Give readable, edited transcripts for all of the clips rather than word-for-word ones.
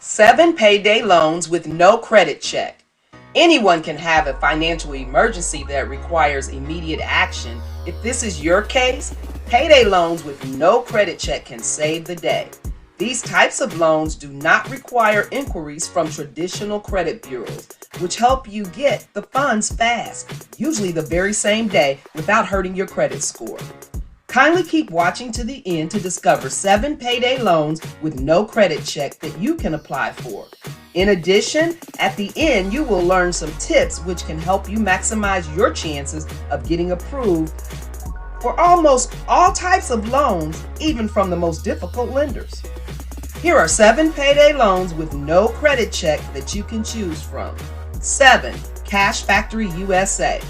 7 payday loans with no credit check. Anyone can have a financial emergency that requires immediate action. If this is your case, payday loans with no credit check can save the day. These types of loans do not require inquiries from traditional credit bureaus, which help you get the funds fast, usually the very same day, without hurting your credit score. Kindly keep watching to the end to discover 7 payday loans with no credit check that you can apply for. In addition, at the end, you will learn some tips which can help you maximize your chances of getting approved for almost all types of loans, even from the most difficult lenders. Here are 7 payday loans with no credit check that you can choose from. 7. Cash Factory USA.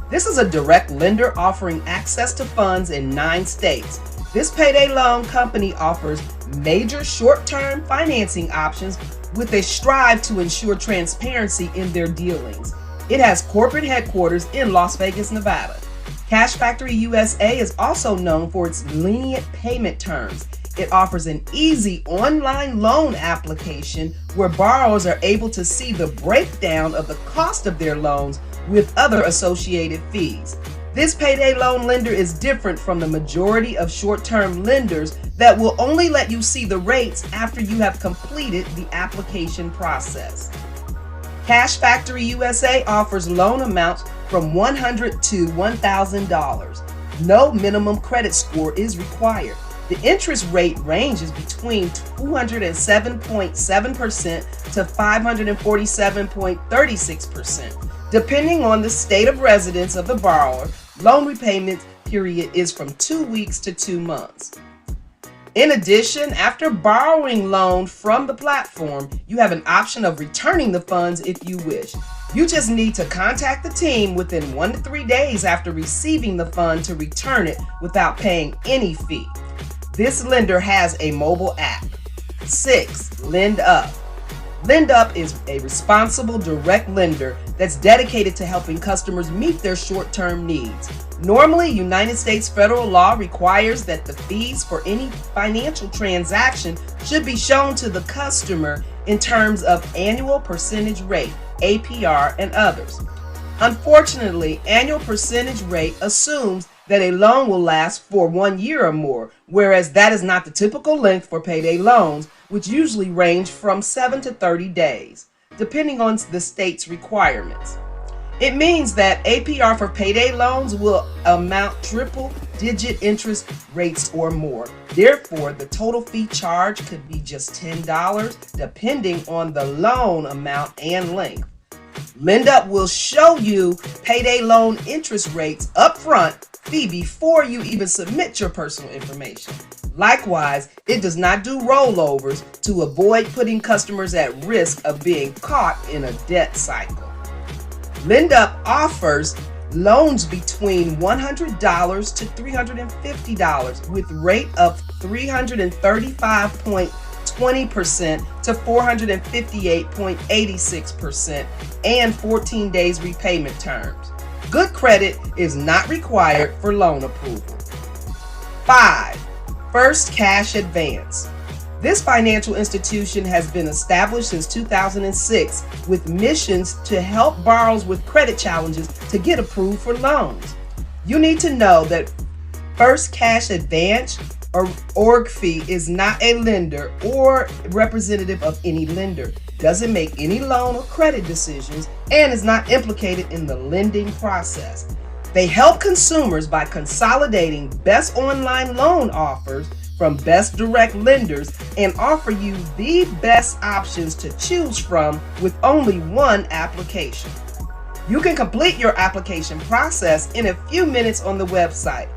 This is a direct lender offering access to funds in 9 states. This payday loan company offers major short-term financing options with a strive to ensure transparency in their dealings. It has corporate headquarters in Las Vegas, Nevada. Cash Factory USA is also known for its lenient payment terms. It offers an easy online loan application where borrowers are able to see the breakdown of the cost of their loans with other associated fees. This payday loan lender is different from the majority of short-term lenders that will only let you see the rates after you have completed the application process. Cash Factory USA offers loan amounts from $100 to $1,000. No minimum credit score is required. The interest rate ranges between 207.7% to 547.36%. Depending on the state of residence of the borrower, loan repayment period is from 2 weeks to 2 months. In addition, after borrowing loan from the platform, you have an option of returning the funds if you wish. You just need to contact the team within 1 to 3 days after receiving the fund to return it without paying any fee. This lender has a mobile app. 6. LendUp. LendUp is a responsible direct lender that's dedicated to helping customers meet their short-term needs. Normally, United States federal law requires that the fees for any financial transaction should be shown to the customer in terms of annual percentage rate, APR, and others. Unfortunately, annual percentage rate assumes that a loan will last for 1 year or more, whereas that is not the typical length for payday loans, which usually range from 7 to 30 days, depending on the state's requirements. It means that APR for payday loans will amount triple-digit interest rates or more. Therefore, the total fee charged could be just $10, depending on the loan amount and length. LendUp will show you payday loan interest rates upfront fee before you even submit your personal information. Likewise, it does not do rollovers to avoid putting customers at risk of being caught in a debt cycle. LendUp offers loans between $100 to $350 with rate of 335.20% to 458.86% and 14 days repayment terms. Good credit is not required for loan approval. 5. First Cash Advance. This financial institution has been established since 2006 with missions to help borrowers with credit challenges to get approved for loans. You need to know that First Cash Advance or org fee is not a lender or representative of any lender, doesn't make any loan or credit decisions, and is not implicated in the lending process. They help consumers by consolidating best online loan offers from best direct lenders and offer you the best options to choose from with only one application. You can complete your application process in a few minutes on the website.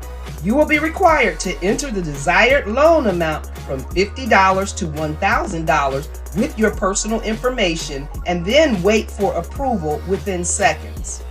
You will be required to enter the desired loan amount from $50 to $1,000 with your personal information and then wait for approval within seconds.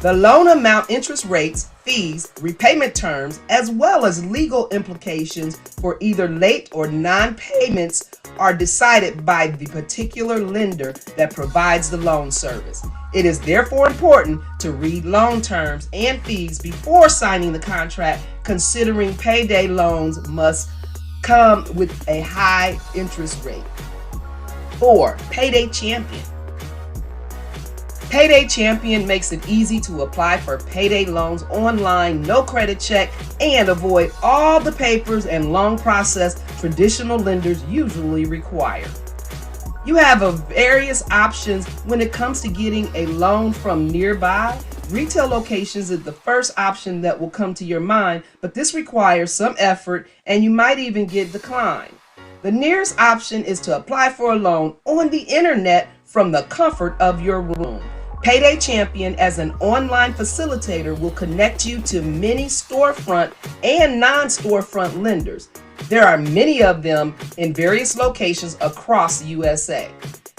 The loan amount, interest rates, fees, repayment terms, as well as legal implications for either late or non-payments are decided by the particular lender that provides the loan service. It is therefore important to read loan terms and fees before signing the contract, considering payday loans must come with a high interest rate. 4. Payday Champion. Payday Champion makes it easy to apply for payday loans online, no credit check, and avoid all the papers and long process traditional lenders usually require. You have various options when it comes to getting a loan from nearby. Retail locations is the first option that will come to your mind, but this requires some effort and you might even get declined. The nearest option is to apply for a loan on the internet from the comfort of your room. Payday Champion, as an online facilitator, will connect you to many storefront and non-storefront lenders. There are many of them in various locations across the USA.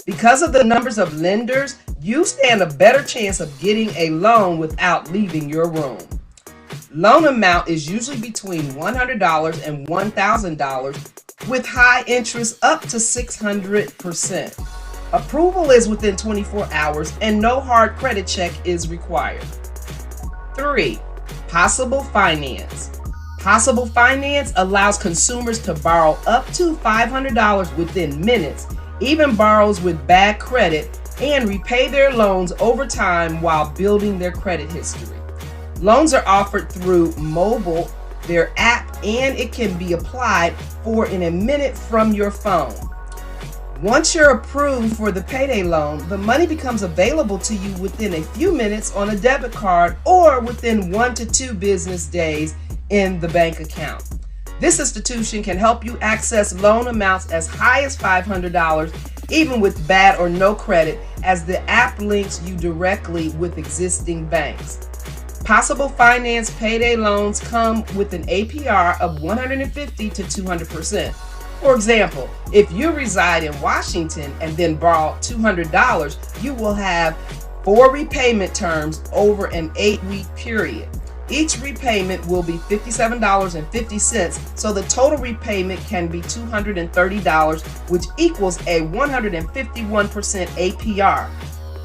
Because of the numbers of lenders, you stand a better chance of getting a loan without leaving your room. Loan amount is usually between $100 and $1,000 with high interest up to 600%. Approval is within 24 hours and no hard credit check is required. 3. Possible finance. Possible finance allows consumers to borrow up to $500 within minutes, even borrows with bad credit, and repay their loans over time while building their credit history. Loans are offered through mobile, their app, and it can be applied for in a minute from your phone. Once you're approved for the payday loan, the money becomes available to you within a few minutes on a debit card or within 1 to 2 business days in the bank account. This institution can help you access loan amounts as high as $500, even with bad or no credit, as the app links you directly with existing banks. Possible finance payday loans come with an APR of 150 to 200%. For example, if you reside in Washington and then borrow $200, you will have 4 repayment terms over an 8-week period. Each repayment will be $57.50, so the total repayment can be $230, which equals a 151% APR.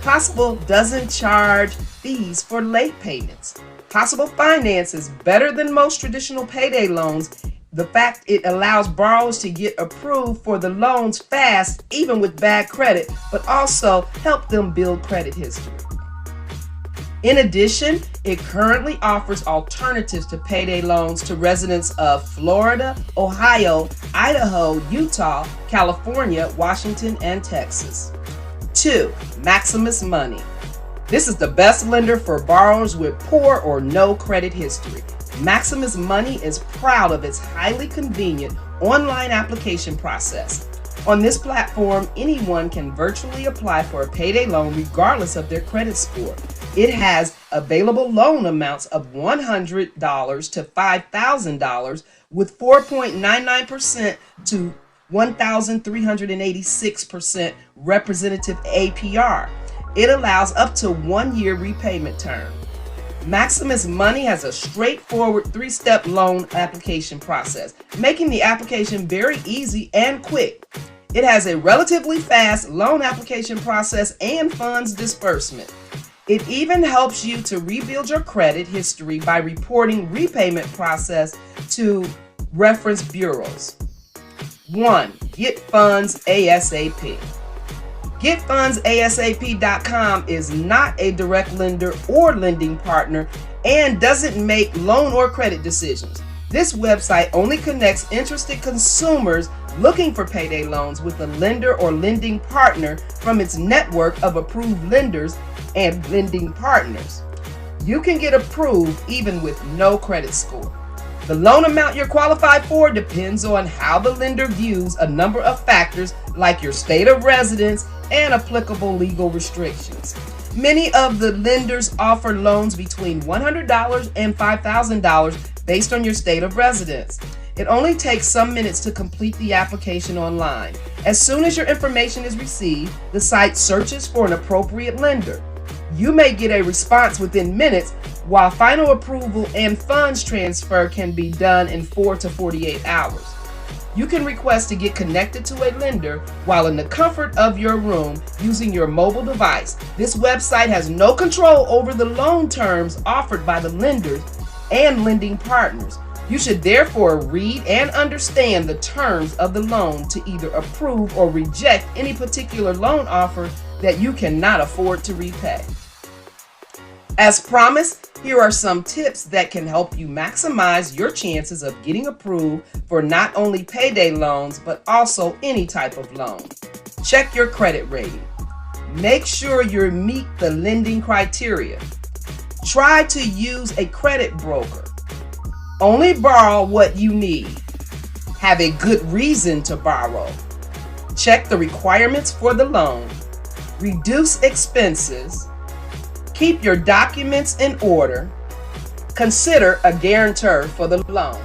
Possible doesn't charge fees for late payments. Possible Finance is better than most traditional payday loans. The fact it allows borrowers to get approved for the loans fast, even with bad credit, but also help them build credit history. In addition, it currently offers alternatives to payday loans to residents of Florida, Ohio, Idaho, Utah, California, Washington, and Texas. 2. Maximus Money. This is the best lender for borrowers with poor or no credit history. Maximus Money is proud of its highly convenient online application process. On this platform, anyone can virtually apply for a payday loan regardless of their credit score. It has available loan amounts of $100 to $5,000 with 4.99% to 1,386% representative APR. It allows up to 1-year repayment term. Maximus Money has a straightforward 3-step loan application process, making the application very easy and quick. It has a relatively fast loan application process and funds disbursement. It even helps you to rebuild your credit history by reporting repayment process to reference bureaus. 1. Get Funds ASAP. GetFundsASAP.com is not a direct lender or lending partner and doesn't make loan or credit decisions. This website only connects interested consumers looking for payday loans with a lender or lending partner from its network of approved lenders and lending partners. You can get approved even with no credit score. The loan amount you're qualified for depends on how the lender views a number of factors like your state of residence and applicable legal restrictions. Many of the lenders offer loans between $100 and $5,000 based on your state of residence. It only takes some minutes to complete the application online. As soon as your information is received, the site searches for an appropriate lender. You may get a response within minutes, while final approval and funds transfer can be done in 4 to 48 hours. You can request to get connected to a lender while in the comfort of your room using your mobile device. This website has no control over the loan terms offered by the lenders and lending partners. You should therefore read and understand the terms of the loan to either approve or reject any particular loan offer that you cannot afford to repay. As promised, here are some tips that can help you maximize your chances of getting approved for not only payday loans, but also any type of loan. Check your credit rating. Make sure you meet the lending criteria. Try to use a credit broker. Only borrow what you need. Have a good reason to borrow. Check the requirements for the loan. Reduce expenses. Keep your documents in order. Consider a guarantor for the loan.